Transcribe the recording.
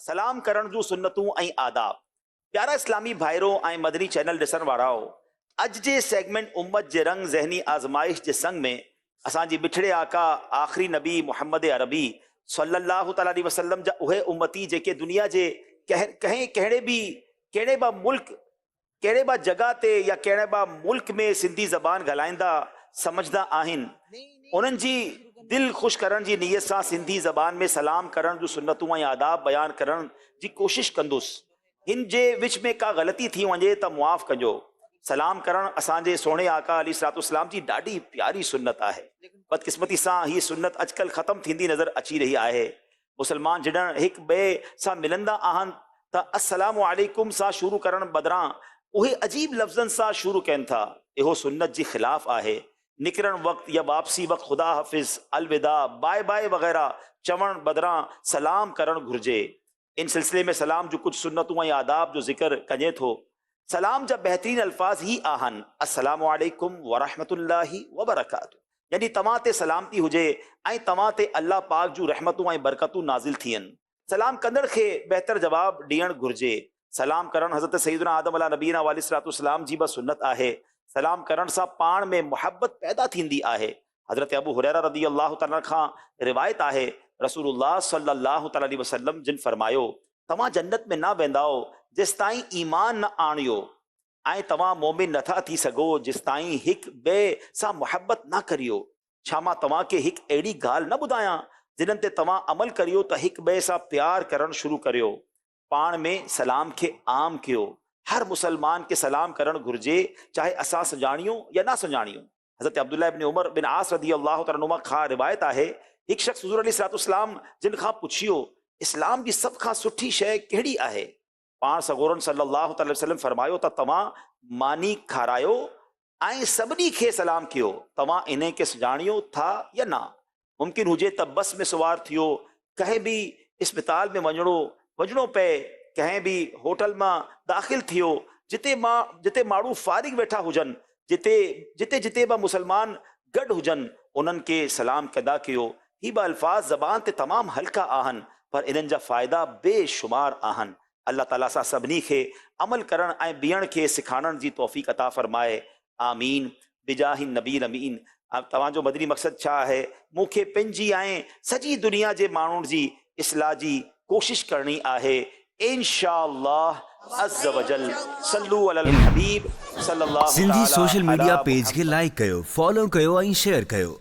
सलाम करण जूं सुन्नतूं ऐं आदाब। प्यारा इस्लामी भाइरो ऐं मदनी चैनल ॾिसण वाराओ, अॼु जे सेगमेंट उम्मत जे रंग ज़हनी आज़माइश जे संग में असांजी बिछड़े आका आख़िरी नबी मुहम्मद अरबी सल्लल्लाहु तआला अलैहि वसल्लम जा उहे उम्मती जेके दुनिया जे कहिड़े बि मुल्क कहिड़े बि जगह ते या कहिड़े बि मुल्क में सिंधी ज़बान ॻाल्हाईंदा समझदा आहिनि, उन्हनि जी दिल ख़ुशि करण जी नीयत सां सिंधी ज़बान में सलाम करण जूं सुन्नतूं ऐं आदाब बयान करण जी कोशिश कंदुसि। हिन जे विच में का ग़लती थी वञे त मुआफ़ कजो। सलाम करण असांजे सोणे आका अलैहिस्सलाम जी ॾाढी प्यारी सुन्नत आहे। बदकिस्मती सां हीअ सुन्नत अॼुकल्ह ख़तम थींदी नज़र अची रही आहे। मुसलमान जॾहिं हिक ॿिए सां मिलंदा आहिनि त अस्सलामु अलैकुम सां शुरू करण बदिरां उहे अजीब लफ़्ज़नि सां शुरू कनि था। इहो सुन्नत जी ख़िलाफ़ आहे। निकिरण वक़्तु या वापसी वक़्तु ख़ुदा हाफ़िज़, अलविदा, बाय बाय वग़ैरह चवण बदिरां सलाम करणु घुरिजे। इन सिलसिले में सलाम जो कुछ सुन्नतूं ऐं आदाब जो ज़िक्र कजे थो। सलाम जा बहितरीन अल्फाज ही आहिनि अस्सलामु अलैकुम वरहमतुल्लाहि वबरकातुहू, यानी तव्हां ते सलामती हुजे ऐं तव्हां ते अल्लाह पाक जूं रहमतूं ऐं बरकतूं नाज़िल थियनि। सलाम कंदड़ खे बहितर जवाब ॾियणु घुरिजे। सलाम करण हज़रत सैयदना आदम अला नबीना अलैहिस्सलाम जी बि सुन्नत आहे। सलाम करण सां पाण में मुहब्बत पैदा थींदी आहे। हज़रत अबू हुरैरा रज़ी अल्लाह तआला खां रिवायत आहे, रसूलुल्लाह सल्लल्लाहु अलैहि वसल्लम जिन फरमायो, तव्हां जन्नत में न वेंदाओ जेसिताईं ईमान न आणियो, ऐं तव्हां मोमिन नथा थी सघो जेसिताईं हिक ॿिए सां मुहब्बत न करियो। छा मां तव्हांखे हिक अहिड़ी ॻाल्हि न ॿुधायां जिन्हनि ते तव्हां अमल करियो त हिक ॿिए सां प्यार करणु शुरू करियो। पाण में सलाम खे आम कयो। हर मुसलमान के सलाम करण घुरिजे, चाहे असां सुञाणियूं या न सुञाणियूं। हज़रत अब्दुल्लाह इब्न उमर बिन आस रज़ी अल्लाह तआला अन्हुमा खां रिवायत आहे, हिक शख़्स हुज़ूर अलैहिस्सलाम जिन खां पुछियो इस्लाम जी सभ खां सुठी शइ कहिड़ी आहे? पाण सगोरन सल्लल्लाहु अलैहि वसल्लम फरमायो त तव्हां मानी खारायो ऐं सभिनी खे सलाम कयो। तव्हां इन खे सुञाणियो था या न? मुमकिन हुजे त बस में सुवार थियो, कंहिं बि इस्पताल में वञिणो पए, कंहिं बि होटल मां दाख़िल थियो, जिते माण्हू फारिग वेठा हुजनि, जिते बि मुसलमान गॾु हुजनि, उन्हनि खे सलाम कंदा कयो। ही बि अल्फाज ज़बान ते तमामु हल्का आहिनि, पर इन्हनि जा फ़ाइदा बेशुमार आहिनि। अल्लाह ताला सां सभिनी खे अमल करण ऐं ॿियण खे सिखारण जी तौफ़ीक़ अता फ़रमाए। आमीन बिजाहि नबी अमीन। तव्हांजो मदनी मक़सद छा आहे? मूंखे पंहिंजी ऐं सॼी दुनिया जे माण्हुनि जी इस्लाह जी कोशिश करणी आहे। इंशाअल्लाह अज़्ज़ वजल। सल्लू अलल हबीब सल्लल्लाहु सिंधी तआला सोशल मीडिया अला पेज खे मुहम्मद। लाइक कयो, फॉलो कयो ऐं शेयर कयो।